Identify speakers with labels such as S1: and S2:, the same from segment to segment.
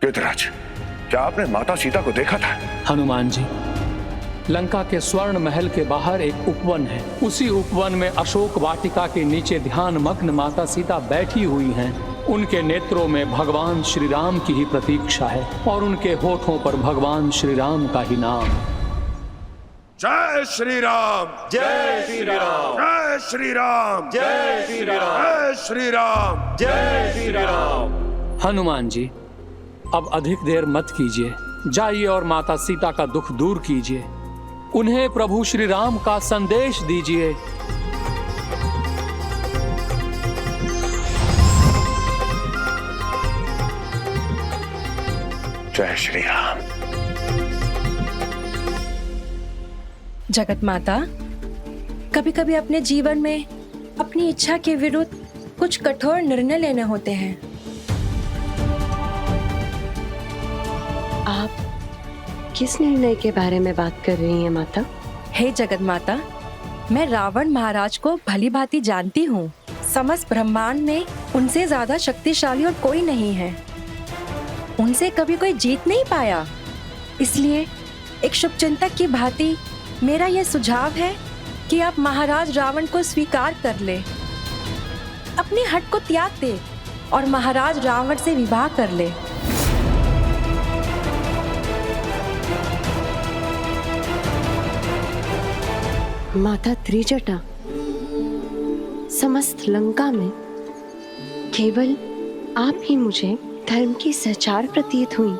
S1: युद्धराज, क्या आपने माता सीता को देखा था?
S2: हनुमान जी, लंका के स्वर्ण महल के बाहर एक उपवन है। उसी उपवन में अशोक वाटिका के नीचे ध्यान मग्न माता सीता बैठी हुई हैं। उनके नेत्रों में भगवान श्री राम की ही प्रतीक्षा है और उनके होठों पर भगवान श्री राम का ही नाम।
S1: जय श्री राम,
S3: जय श्री राम,
S1: जय श्री राम,
S3: जय श्री राम,
S1: जय श्री राम,
S3: जय श्री राम।
S2: हनुमान जी, अब अधिक देर मत कीजिए, जाइए और माता सीता का दुख दूर कीजिए। उन्हें प्रभु श्री राम का संदेश दीजिए।
S1: जय श्री राम।
S4: जगत माता, कभी कभी अपने जीवन में अपनी इच्छा के विरुद्ध कुछ कठोर निर्णय लेने होते हैं।
S5: आप किस निर्णय के बारे में बात कर रही हैं माता?
S4: हे जगत माता, मैं रावण महाराज को भली भांति जानती हूँ। समस्त ब्रह्मांड में उनसे ज्यादा शक्तिशाली और कोई नहीं है। उनसे कभी कोई जीत नहीं पाया। इसलिए एक शुभचिंतक की भांति मेरा यह सुझाव है कि आप महाराज रावण को स्वीकार कर ले, अपने हट को त्याग दे और महाराज रावण से विवाह कर ले।
S5: माता त्रिजटा, समस्त लंका में केवल आप ही मुझे धर्म की सहचार प्रतीत हुई,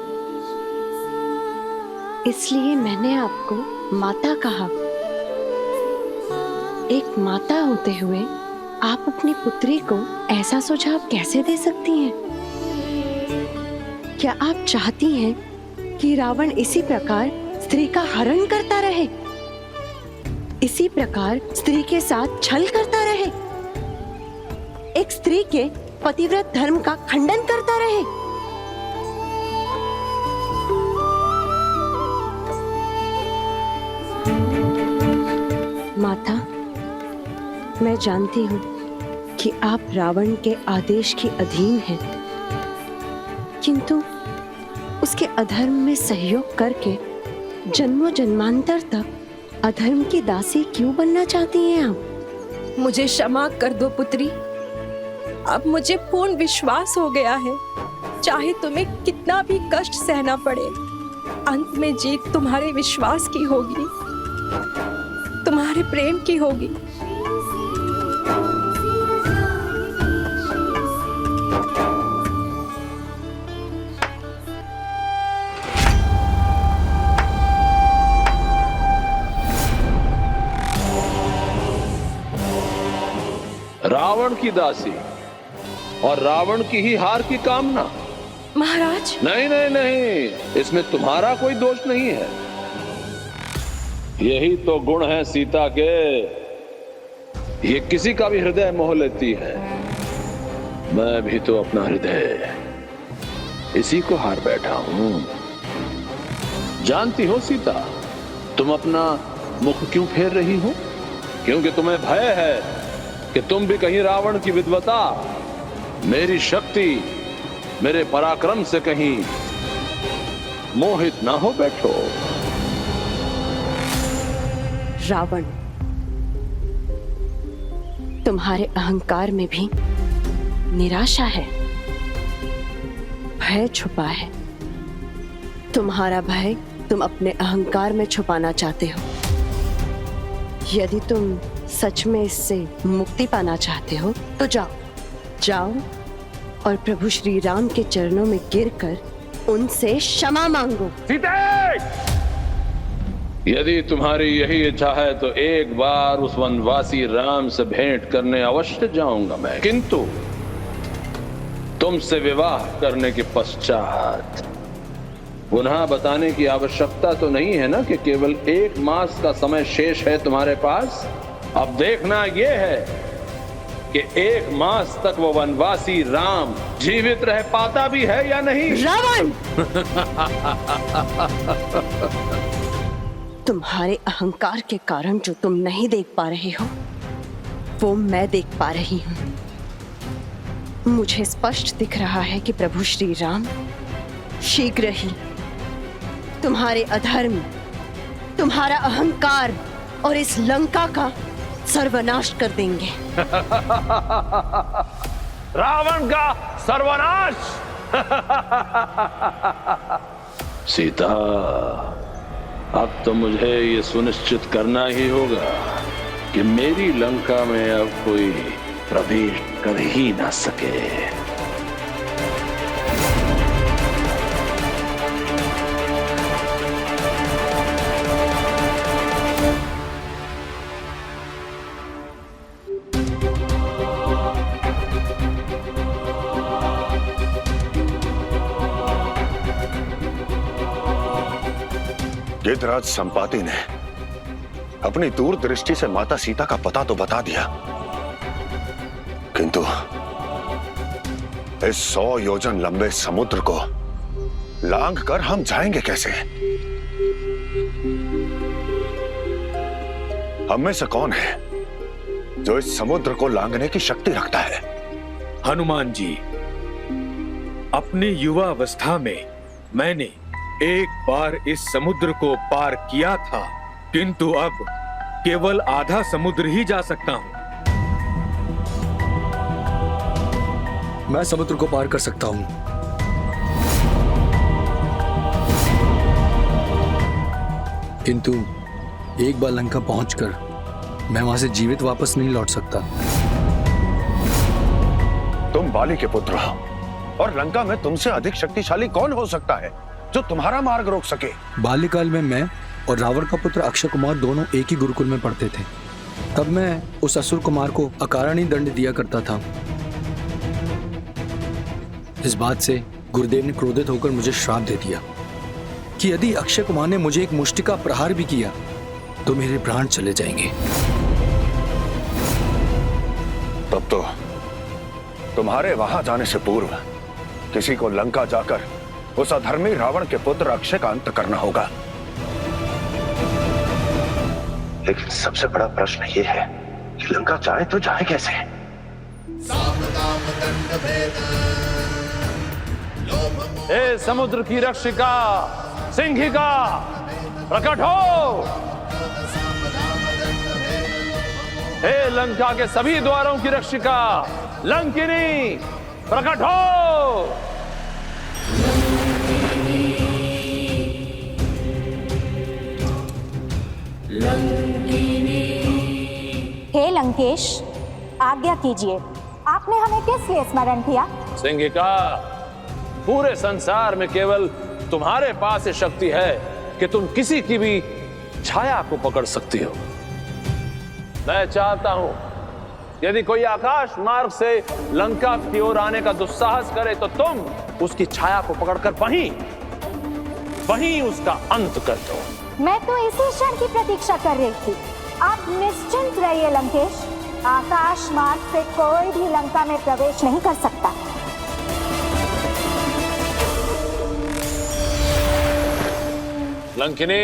S5: इसलिए मैंने आपको माता कहा। एक माता होते हुए आप अपनी पुत्री को ऐसा सुझाव कैसे दे सकती हैं? क्या आप चाहती हैं कि रावण इसी प्रकार स्त्री का हरण करता रहे, इसी प्रकार स्त्री के साथ छल करता रहे, एक स्त्री के पतिव्रत धर्म का खंडन करता रहे? माता, मैं जानती हूँ कि आप रावण के आदेश के अधीन हैं, किंतु उसके अधर्म में सहयोग करके जन्मों जन्मांतर तक अधर्म की दासी क्यों बनना चाहती हैं आप?
S4: मुझे क्षमा कर दो पुत्री। अब मुझे पूर्ण विश्वास हो गया है, चाहे तुम्हें कितना भी कष्ट सहना पड़े, अंत में जीत तुम्हारे विश्वास की होगी, तुम्हारे प्रेम की होगी।
S6: रावण की दासी और रावण की ही हार की कामना?
S4: महाराज,
S6: नहीं नहीं नहीं, इसमें तुम्हारा कोई दोष नहीं है। यही तो गुण है सीता के। ये किसी का भी हृदय मोह लेती है। मैं भी तो अपना हृदय इसी को हार बैठा हूं। जानती हो सीता, तुम अपना मुख क्यों फेर रही हो? क्योंकि तुम्हें भय है कि तुम भी कहीं रावण की विद्वता, मेरी शक्ति, मेरे पराक्रम से कहीं मोहित ना हो बैठो।
S5: रावण, तुम्हारे अहंकार में भी निराशा है, भय छुपा है। तुम्हारा भय तुम अपने अहंकार में छुपाना चाहते हो। यदि तुम सच में इससे मुक्ति पाना चाहते हो तो जाओ और प्रभु श्री राम के चरणों में गिरकर उनसे क्षमा मांगो।
S6: सीता, यदि तुम्हारी यही इच्छा है तो एक बार उस वनवासी राम से भेंट करने अवश्य जाऊंगा मैं, किंतु तुमसे विवाह करने के पश्चात पुनः बताने की आवश्यकता तो नहीं है ना कि केवल 1 मास का समय शेष है तुम्हारे पास। अब देखना यह है कि 1 मास तक वो वनवासी राम जीवित रह पाता भी है या नहीं।
S5: रावण, तुम्हारे अहंकार के कारण जो तुम नहीं देख पा रहे हो वो मैं देख पा रही हूं। मुझे स्पष्ट दिख रहा है कि प्रभु श्री राम शीघ्र ही तुम्हारे अधर्म, तुम्हारा अहंकार और इस लंका का सर्वनाश कर देंगे।
S6: रावण का सर्वनाश। सीता, अब तो मुझे ये सुनिश्चित करना ही होगा कि मेरी लंका में अब कोई प्रवेश कर ही ना सके।
S1: गिद्धराज संपाति ने अपनी दूरदृष्टि से माता सीता का पता तो बता दिया, किंतु इस 100 योजन लंबे समुद्र को लांघ कर हम जाएंगे कैसे? हम में से कौन है जो इस समुद्र को लांघने की शक्ति रखता है?
S3: हनुमान जी, अपनी युवा अवस्था में मैंने एक बार इस समुद्र को पार किया था, किंतु अब केवल आधा समुद्र ही जा सकता हूं।
S7: मैं समुद्र को पार कर सकता हूं, किंतु एक बार लंका पहुंचकर मैं वहां से जीवित वापस नहीं लौट सकता।
S1: तुम बाली के पुत्र हो और लंका में तुमसे अधिक शक्तिशाली कौन हो सकता है जो तुम्हारा मार्ग रोक सके?
S7: बाल्यकाल में मैं और रावण का पुत्र अक्षय कुमार दोनों एक ही गुरुकुल में पढ़ते थे। तब मैं उस असुर कुमार को अकारण ही दंड दिया करता था। इस बात से गुरुदेव ने क्रोधित होकर मुझे श्राप दे दिया कि यदि अक्षय कुमार ने मुझे एक मुष्टि का प्रहार भी किया तो मेरे प्राण चले जाएंगे।
S1: तब तो तुम्हारे वहां जाने से पूर्व किसी को लंका जाकर उस अधर्मी रावण के पुत्र अक्षय का अंत करना होगा। लेकिन सबसे बड़ा प्रश्न यह है कि लंका जाए तो जाए कैसे?
S6: हे समुद्र की रक्षिका सिंहिका, प्रकट हो। हे लंका के सभी द्वारों की रक्षिका लंकिनी, प्रकट हो।
S8: हे लंकेश, आज्ञा कीजिए, आपने हमें किस लिए स्मरण किया?
S6: सिंहिका, पूरे संसार में केवल तुम्हारे पास ये शक्ति है कि तुम किसी की भी छाया को पकड़ सकती हो। मैं चाहता हूं यदि कोई आकाश मार्ग से लंका की ओर आने का दुस्साहस करे तो तुम उसकी छाया को पकड़कर वहीं उसका अंत कर दो।
S8: मैं तो इसी क्षण की प्रतीक्षा कर रही थी। आप निश्चिंत रहिए लंकेश, आकाश मार्ग से कोई भी लंका में प्रवेश नहीं कर सकता।
S6: लंकिनी,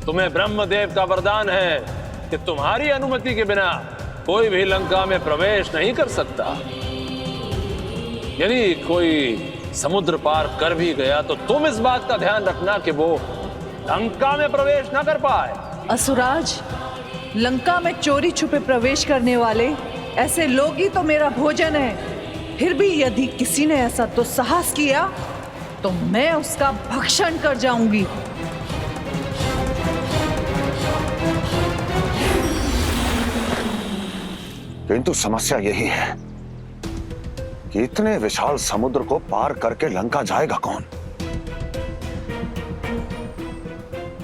S6: तुम्हें ब्रह्मदेव का वरदान है कि तुम्हारी अनुमति के बिना कोई भी लंका में प्रवेश नहीं कर सकता। यदि कोई समुद्र पार कर भी गया तो तुम इस बात का ध्यान रखना कि वो लंका में प्रवेश ना कर पाए।
S9: असुराज, लंका में चोरी छुपे प्रवेश करने वाले ऐसे लोग ही तो मेरा भोजन है। फिर भी यदि किसी ने ऐसा दुस्साहस किया तो मैं उसका भक्षण कर जाऊंगी।
S1: किंतु समस्या यही है कि इतने विशाल समुद्र को पार करके लंका जाएगा कौन?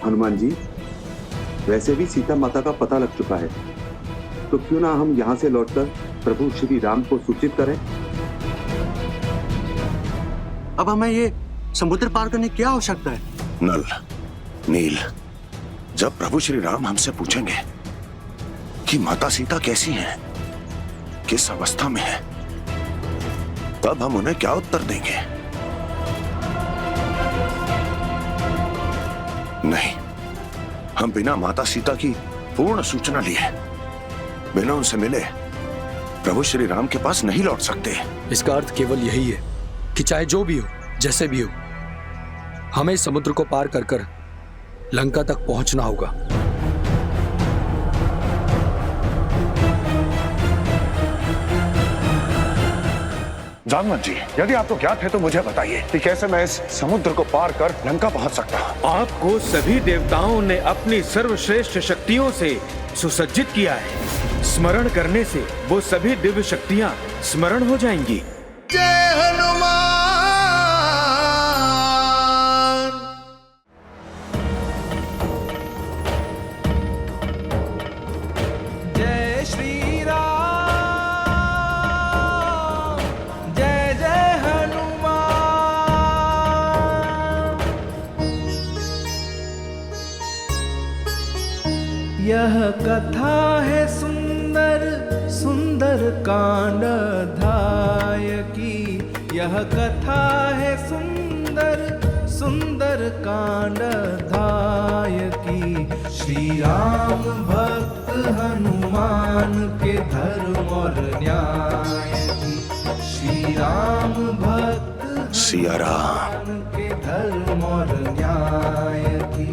S10: हनुमान जी, वैसे भी सीता माता का पता लग चुका है, तो क्यों ना हम यहाँ से लौटकर प्रभु श्री राम को सूचित करें।
S11: अब हमें ये समुद्र पार करने की क्या आवश्यकता है?
S1: नल, नील, जब प्रभु श्री राम हमसे पूछेंगे कि माता सीता कैसी हैं, किस अवस्था में है, तब हम उन्हें क्या उत्तर देंगे? नहीं, हम बिना माता सीता की पूर्ण सूचना लिए, बिना उनसे मिले प्रभु श्री राम के पास नहीं लौट सकते।
S7: इसका अर्थ केवल यही है कि चाहे जो भी हो, जैसे भी हो, हमें समुद्र को पार कर कर लंका तक पहुंचना होगा।
S1: जामवंत जी, यदि आपको ज्ञात है तो मुझे बताइए कि कैसे मैं इस समुद्र को पार कर लंका पहुंच सकता हूँ।
S3: आपको सभी देवताओं ने अपनी सर्वश्रेष्ठ शक्तियों से सुसज्जित किया है। स्मरण करने से वो सभी दिव्य शक्तियां स्मरण हो जाएंगी।
S12: जय हनुमान। जय श्री राम। जय जय हनुमान। यह कथा है सुंदर सुंदर कांड अध्याय की। यह कथा है सुंदर सुंदर कांड अध्याय की। श्री राम भक्त हनुमान के धर्म और न्याय की। श्री राम भक्त
S1: सिया राम
S12: हनुमान के धर्म और न्याय की।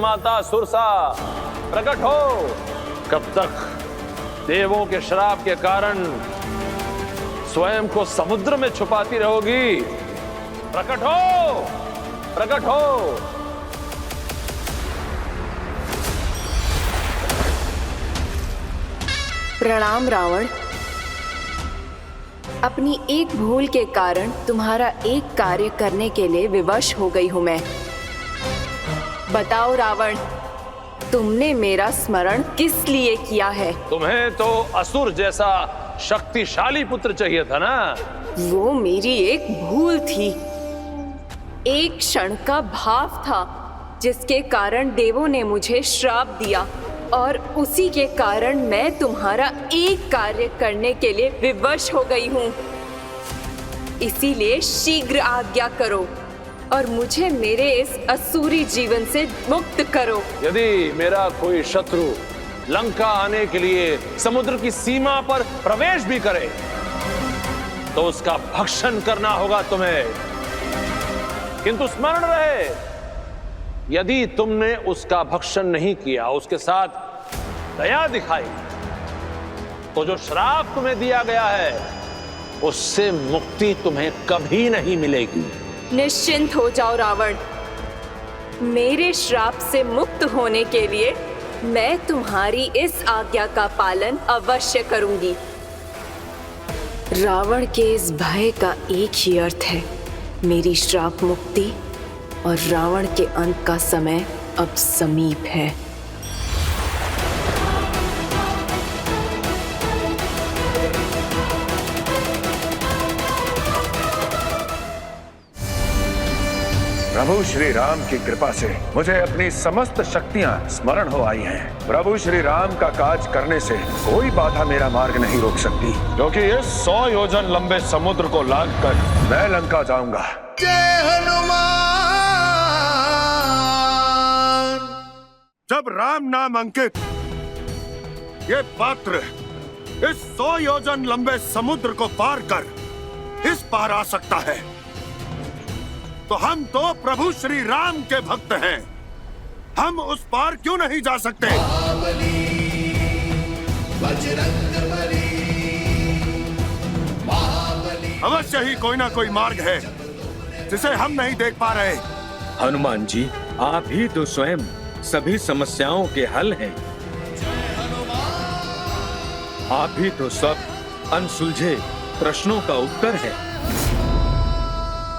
S6: माता सुरसा प्रकट हो। कब तक देवों के श्राप के कारण स्वयं को समुद्र में छुपाती रहोगी? प्रकट हो, प्रकट हो।
S5: प्रणाम रावण। अपनी एक भूल के कारण तुम्हारा एक कार्य करने के लिए विवश हो गई हूं मैं। बताओ रावण, तुमने मेरा स्मरण किस लिए किया है?
S6: तुम्हें तो असुर जैसा शक्तिशाली पुत्र चाहिए था ना?
S5: वो मेरी एक भूल थी, एक क्षण का भाव था जिसके कारण देवों ने मुझे श्राप दिया, और उसी के कारण मैं तुम्हारा एक कार्य करने के लिए विवश हो गई हूँ। इसीलिए शीघ्र आज्ञा करो और मुझे मेरे इस असुरी जीवन से मुक्त करो।
S6: यदि मेरा कोई शत्रु लंका आने के लिए समुद्र की सीमा पर प्रवेश भी करे तो उसका भक्षण करना होगा तुम्हें। किंतु स्मरण रहे, यदि तुमने उसका भक्षण नहीं किया, उसके साथ दया दिखाई, तो जो श्राप तुम्हें दिया गया है उससे मुक्ति तुम्हें कभी नहीं मिलेगी।
S5: निश्चिंत हो जाओ रावण, मेरे श्राप से मुक्त होने के लिए मैं तुम्हारी इस आज्ञा का पालन अवश्य करूंगी। रावण के इस भय का एक ही अर्थ है, मेरी श्राप मुक्ति, और रावण के अंत का समय अब समीप है।
S1: प्रभु श्री राम की कृपा से मुझे अपनी समस्त शक्तियां स्मरण हो आई हैं। प्रभु श्री राम का काज करने से कोई बाधा मेरा मार्ग नहीं रोक सकती, क्योंकि इस 100 योजन लंबे समुद्र को लांघकर मैं लंका जाऊंगा।
S12: जय हनुमान।
S1: जब राम नाम अंकित ये पात्र इस 100 योजन लंबे समुद्र को पार कर इस पार आ सकता है, तो हम तो प्रभु श्री राम के भक्त हैं, हम उस पार क्यों नहीं जा सकते? अवश्य ही कोई ना कोई मार्ग है जिसे हम नहीं देख पा रहे।
S3: हनुमान जी, आप ही तो स्वयं सभी समस्याओं के हल हैं। आप ही तो सब अनसुलझे प्रश्नों का उत्तर है,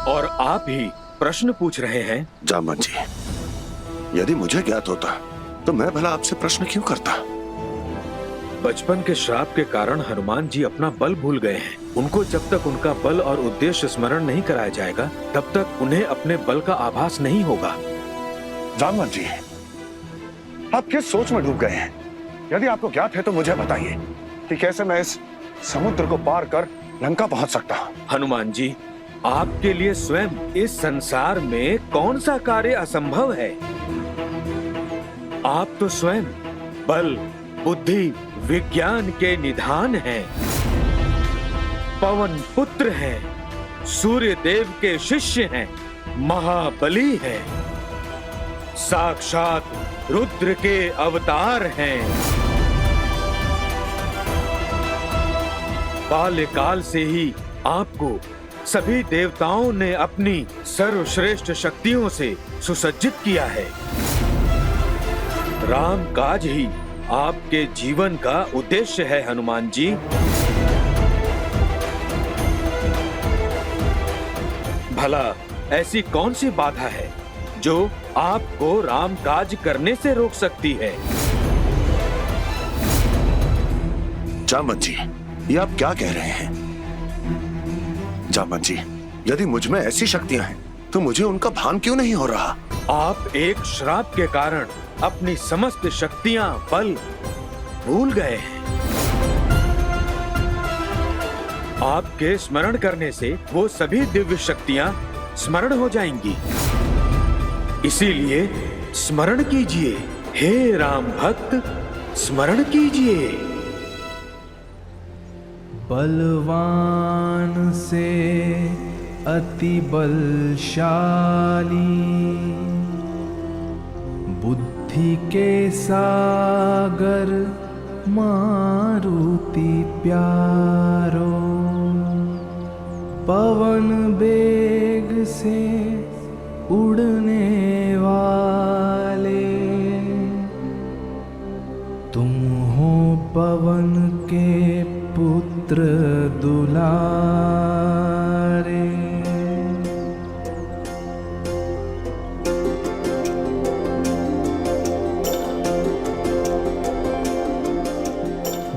S3: और आप ही प्रश्न पूछ रहे हैं।
S1: जामवंत जी, यदि मुझे ज्ञात होता तो मैं भला आपसे प्रश्न क्यों करता?
S3: बचपन के श्राप के कारण हनुमान जी अपना बल भूल गए हैं। उनको जब तक उनका बल और उद्देश्य स्मरण नहीं कराया जाएगा, तब तक उन्हें अपने बल का आभास नहीं होगा।
S1: जामवंत जी, आप किस सोच में डूब गए हैं? यदि आपको ज्ञात है तो मुझे बताइए कि कैसे मैं इस समुद्र को पार कर लंका पहुंच सकता हूं।
S3: हनुमान जी, आपके लिए स्वयं इस संसार में कौन सा कार्य असंभव है? आप तो स्वयं बल, बुद्धि, विज्ञान के निधान हैं, पवन पुत्र हैं, सूर्य देव के शिष्य हैं, महाबली हैं, साक्षात रुद्र के अवतार हैं। बाल्यकाल से ही आपको सभी देवताओं ने अपनी सर्वश्रेष्ठ शक्तियों से सुसज्जित किया है। राम काज ही आपके जीवन का उद्देश्य है हनुमान जी। भला ऐसी कौन सी बाधा है जो आपको राम काज करने से रोक सकती है?
S1: जामवंत जी, ये आप क्या कह रहे हैं? जामवंत जी, यदि मुझ में ऐसी शक्तियां हैं तो मुझे उनका भान क्यों नहीं हो रहा?
S3: आप एक श्राप के कारण अपनी समस्त शक्तियां, बल भूल गए हैं। आपके स्मरण करने से वो सभी दिव्य शक्तियां स्मरण हो जाएंगी। इसीलिए स्मरण कीजिए, हे राम भक्त, स्मरण कीजिए।
S12: बलवान से अति बलशाली, बुद्धि के सागर मारुति प्यारो, पवन बेग से उड़ने वाले, तुम हो पवन के पुत्र दुलारे।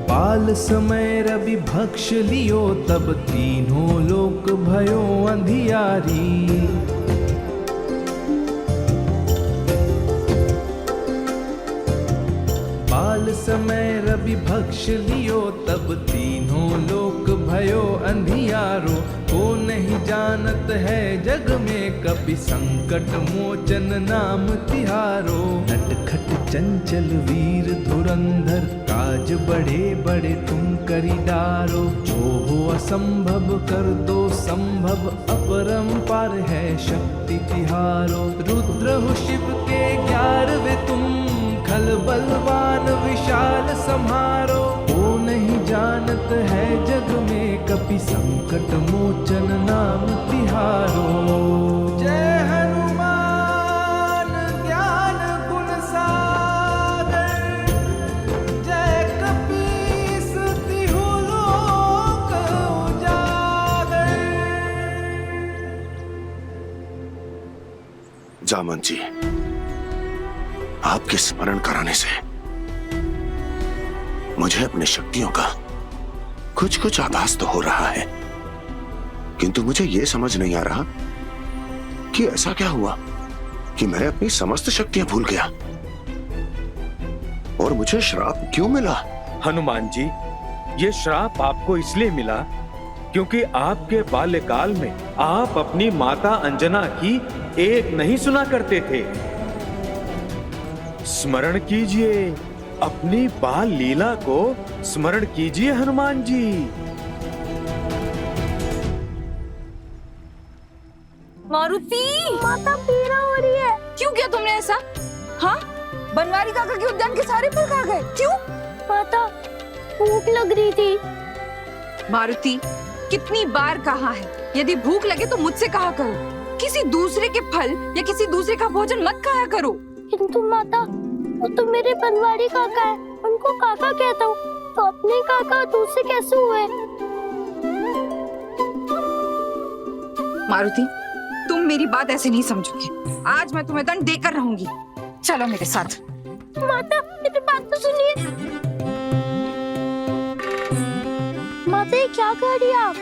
S12: बाल समय रवि भक्ष लियो, तब तीनों लोक भयो अंधियारी। बाल समय रवि भक्ष लियो, तब तीनों लोक भयो अंधियारो। को नहीं जानत है जग में, कपि संकट मोचन नाम तिहारो। नटखट चंचल वीर धुरंधर, काज बड़े बड़े तुम करी डारो। जो हो असंभव कर दो संभव, अपरंपार है शक्ति तिहारो। रुद्र हो शिव के 11वें तुम, खल बलवान विशाल सम्हारो। वो नहीं जानत है जग में, कपि संकट मोचन नाम तिहारो। जय हनुमान ज्ञान गुण सागर, जय कपीस तिहु लोक उजागर।
S1: जामवंत जी, आपके स्मरण कराने से मुझे अपनी शक्तियों का कुछ कुछ आभास तो हो रहा है, किंतु मुझे यह समझ नहीं आ रहा कि ऐसा क्या हुआ कि मैं अपनी समस्त शक्तियां भूल गया और मुझे श्राप क्यों मिला?
S3: हनुमान जी, ये श्राप आपको इसलिए मिला क्योंकि आपके बाल्यकाल में आप अपनी माता अंजना की एक नहीं सुना करते थे। स्मरण कीजिए, अपनी बाल लीला को स्मरण कीजिए हनुमान जी।
S13: मारुति, माता पीड़ा हो रही है। क्यों किया तुमने ऐसा? हाँ, बनवारी काका के उद्यान के सारे फल खा गए। क्यों?
S8: माता, भूख लग रही थी।
S13: मारुति, कितनी बार कहा है, यदि भूख लगे तो मुझसे कहा करो। किसी दूसरे के फल या किसी दूसरे का भोजन मत खाया करो।
S8: किंतु माता, वो तो मेरे बनवारी काका है, उनको काका कहता हूँ, तो अपने काका दूसरे कैसे हुए?
S13: मारुति, तुम मेरी बात ऐसे नहीं समझोगे। आज मैं तुम्हें दंड देकर रहूंगी। चलो मेरे साथ।
S8: माता, मेरी बात तो सुनिए। माता, ये क्या कर रही आप?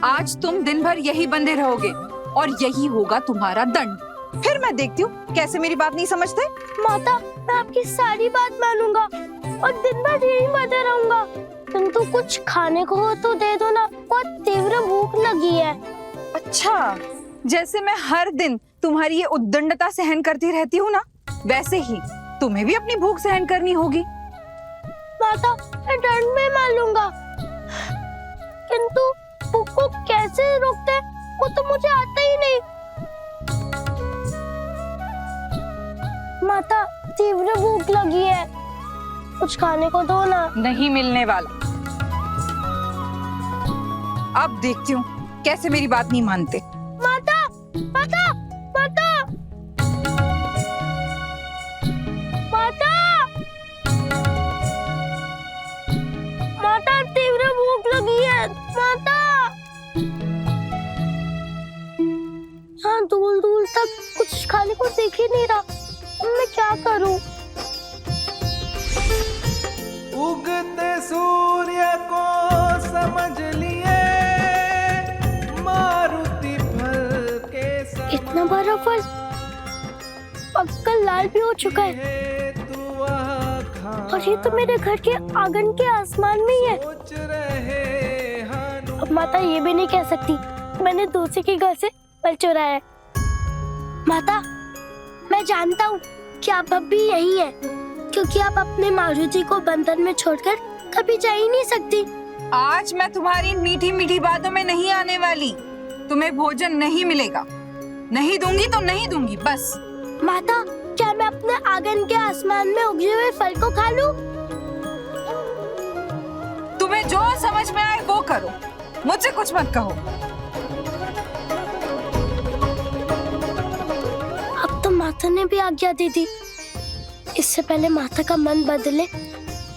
S13: आज तुम दिन भर यही बंधे रहोगे और यही होगा तुम्हारा दंड। फिर मैं देखती हूँ कैसे मेरी बात नहीं समझते।
S8: माता, मैं आपकी सारी बात मानूंगा और दिन भर यही मरते रहूंगा, किंतु कुछ खाने को हो तो दे दो ना, बहुत तीव्र भूख लगी है।
S13: अच्छा, जैसे मैं हर दिन तुम्हारी ये उद्दंडता सहन करती रहती हूँ ना, वैसे ही तुम्हें भी अपनी भूख सहन करनी होगी।
S8: माता, मैं दंड में मान लूंगा, किंतु भूख को कैसे रोकते वो तो मुझे आता ही नहीं। माता, तीव्र भूख लगी है, कुछ खाने को दो ना।
S13: नहीं मिलने वाला। अब देखती हूँ कैसे मेरी बात नहीं मानते।
S8: माता, माता, माता, माता, माता, तीव्र भूख लगी है। माता, यहाँ दूर दूर तक कुछ खाने को दिख ही नहीं रहा, मैं क्या करूं?
S12: उगते सूर्य को समझ लिए, मारुति फल के समान।
S8: इतना बड़ा फल पककर लाल भी हो चुका है, और ये तो मेरे घर के आंगन के आसमान में ही है। अब माता ये भी नहीं कह सकती मैंने दूसरे के घर से फल चुराया है। माता, मैं जानता हूँ कि आप अब भी यही हैं, क्योंकि आप अपने मारुति को बंधन में छोड़कर कभी जा ही नहीं सकती।
S13: आज मैं तुम्हारी मीठी मीठी बातों में नहीं आने वाली। तुम्हें भोजन नहीं मिलेगा, नहीं दूंगी तो नहीं दूंगी, बस।
S8: माता, क्या मैं अपने आंगन के आसमान में उगे हुए फल को खा लूं?
S13: तुम्हें जो समझ में आए वो करो, मुझसे कुछ मत कहो।
S8: अब तो माता ने भी आज्ञा दे दी, इससे पहले माता का मन बदले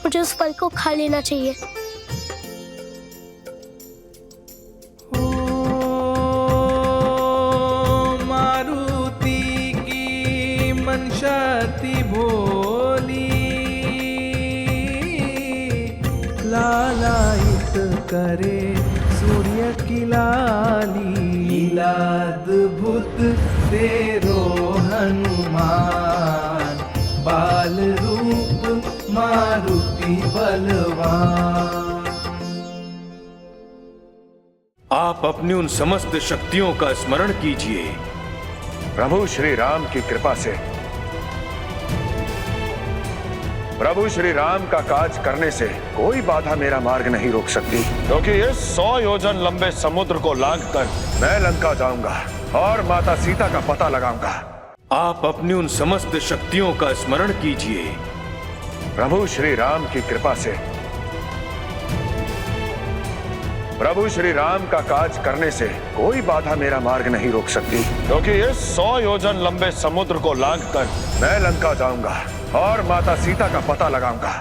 S8: मुझे उस फल को खा लेना चाहिए।
S12: मारुति की मनशक्ति भोली, लालायित करे सूर्य की लाली, लीलाद्भुत तेरो हनुमान, बाल रूप मारुति बलवान।
S3: आप अपनी उन समस्त शक्तियों का स्मरण कीजिए।
S1: प्रभु श्री राम की कृपा से, प्रभु श्री राम का काज करने से कोई बाधा मेरा मार्ग नहीं रोक सकती, क्योंकि इस 100 योजन लंबे समुद्र को लांघकर मैं लंका जाऊंगा और माता सीता का पता लगाऊंगा।
S3: आप अपनी उन समस्त शक्तियों का स्मरण कीजिए।
S1: प्रभु श्री राम की कृपा से, प्रभु श्री राम का काज करने से कोई बाधा मेरा मार्ग नहीं रोक सकती, क्योंकि इस 100 योजन लंबे समुद्र को लांघकर मैं लंका जाऊंगा और माता सीता का पता लगाऊंगा।